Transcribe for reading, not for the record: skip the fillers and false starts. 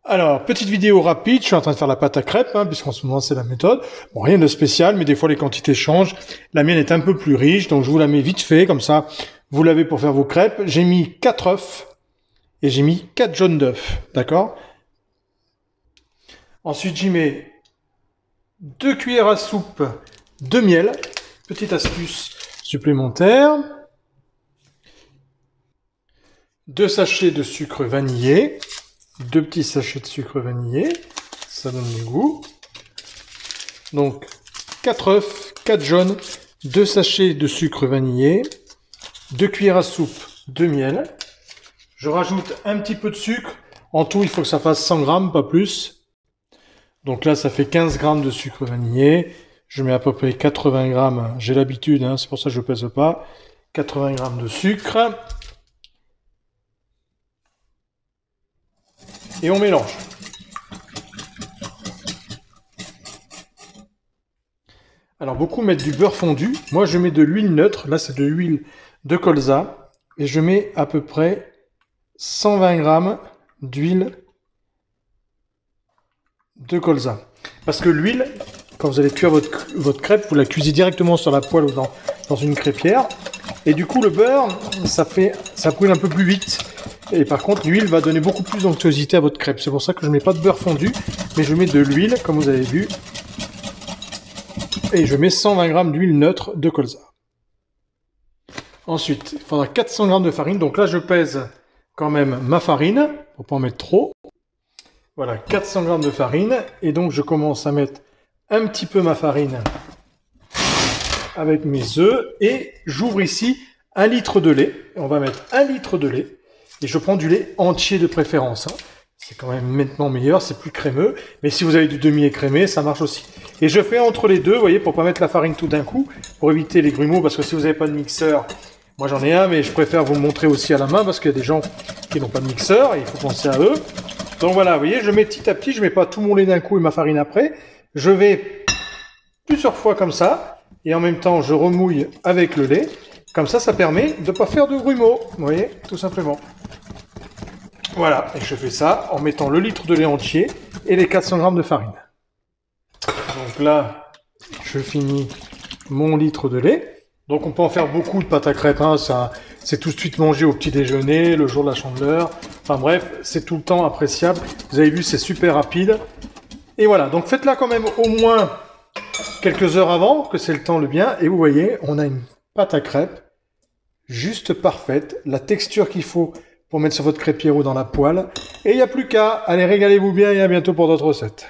Alors, petite vidéo rapide, je suis en train de faire la pâte à crêpes, puisqu'en ce moment c'est la méthode. Bon, rien de spécial, mais des fois les quantités changent. La mienne est un peu plus riche, donc je vous la mets vite fait, comme ça vous l'avez pour faire vos crêpes. J'ai mis 4 œufs et j'ai mis 4 jaunes d'œufs, d'accord? Ensuite j'y mets 2 cuillères à soupe de miel, petite astuce supplémentaire. 2 sachets de sucre vanillé. 2 petits sachets de sucre vanillé, ça donne du goût. Donc 4 œufs, 4 jaunes, 2 sachets de sucre vanillé, 2 cuillères à soupe de miel. Je rajoute un petit peu de sucre. En tout, il faut que ça fasse 100 grammes, pas plus. Donc là, ça fait 15 grammes de sucre vanillé. Je mets à peu près 80 grammes. J'ai l'habitude, c'est pour ça que je ne pèse pas. 80 grammes de sucre. Et on mélange. Alors beaucoup mettent du beurre fondu. Moi je mets de l'huile neutre. Là c'est de l'huile de colza. Et je mets à peu près 120 grammes d'huile de colza. Parce que l'huile, quand vous allez cuire votre crêpe, vous la cuisez directement sur la poêle ou dans une crêpière. Et du coup le beurre, ça brûle un peu plus vite. Et par contre, l'huile va donner beaucoup plus d'onctuosité à votre crêpe. C'est pour ça que je ne mets pas de beurre fondu, mais je mets de l'huile, comme vous avez vu. Et je mets 120 grammes d'huile neutre de colza. Ensuite, il faudra 400 grammes de farine. Donc là, je pèse quand même ma farine, pour pas en mettre trop. Voilà, 400 grammes de farine. Et donc, je commence à mettre un petit peu ma farine avec mes œufs. Et j'ouvre ici 1 litre de lait. On va mettre 1 litre de lait. Et je prends du lait entier de préférence. C'est quand même maintenant meilleur, c'est plus crémeux. Mais si vous avez du demi-écrémé, ça marche aussi. Et je fais entre les deux, vous voyez, pour pas mettre la farine tout d'un coup, pour éviter les grumeaux, parce que si vous n'avez pas de mixeur, moi j'en ai un, mais je préfère vous le montrer aussi à la main, parce qu'il y a des gens qui n'ont pas de mixeur, et il faut penser à eux. Donc voilà, vous voyez, je mets petit à petit, je mets pas tout mon lait d'un coup et ma farine après. Je vais plusieurs fois comme ça, et en même temps, je remouille avec le lait. Comme ça permet de ne pas faire de grumeaux, vous voyez, tout simplement. Voilà, et je fais ça en mettant le litre de lait entier et les 400 grammes de farine. Donc là, je finis mon litre de lait. Donc on peut en faire beaucoup de pâte à crêpes, ça, c'est tout de suite mangé au petit déjeuner, le jour de la Chandeleur. Enfin bref, c'est tout le temps appréciable. Vous avez vu, c'est super rapide. Et voilà, donc faites-la quand même au moins quelques heures avant, que c'est le temps le bien. Et vous voyez, on a une pâte à crêpes juste parfaite, la texture qu'il faut pour mettre sur votre crêpière ou dans la poêle. Et il n'y a plus qu'à. Allez, régalez-vous bien et à bientôt pour d'autres recettes.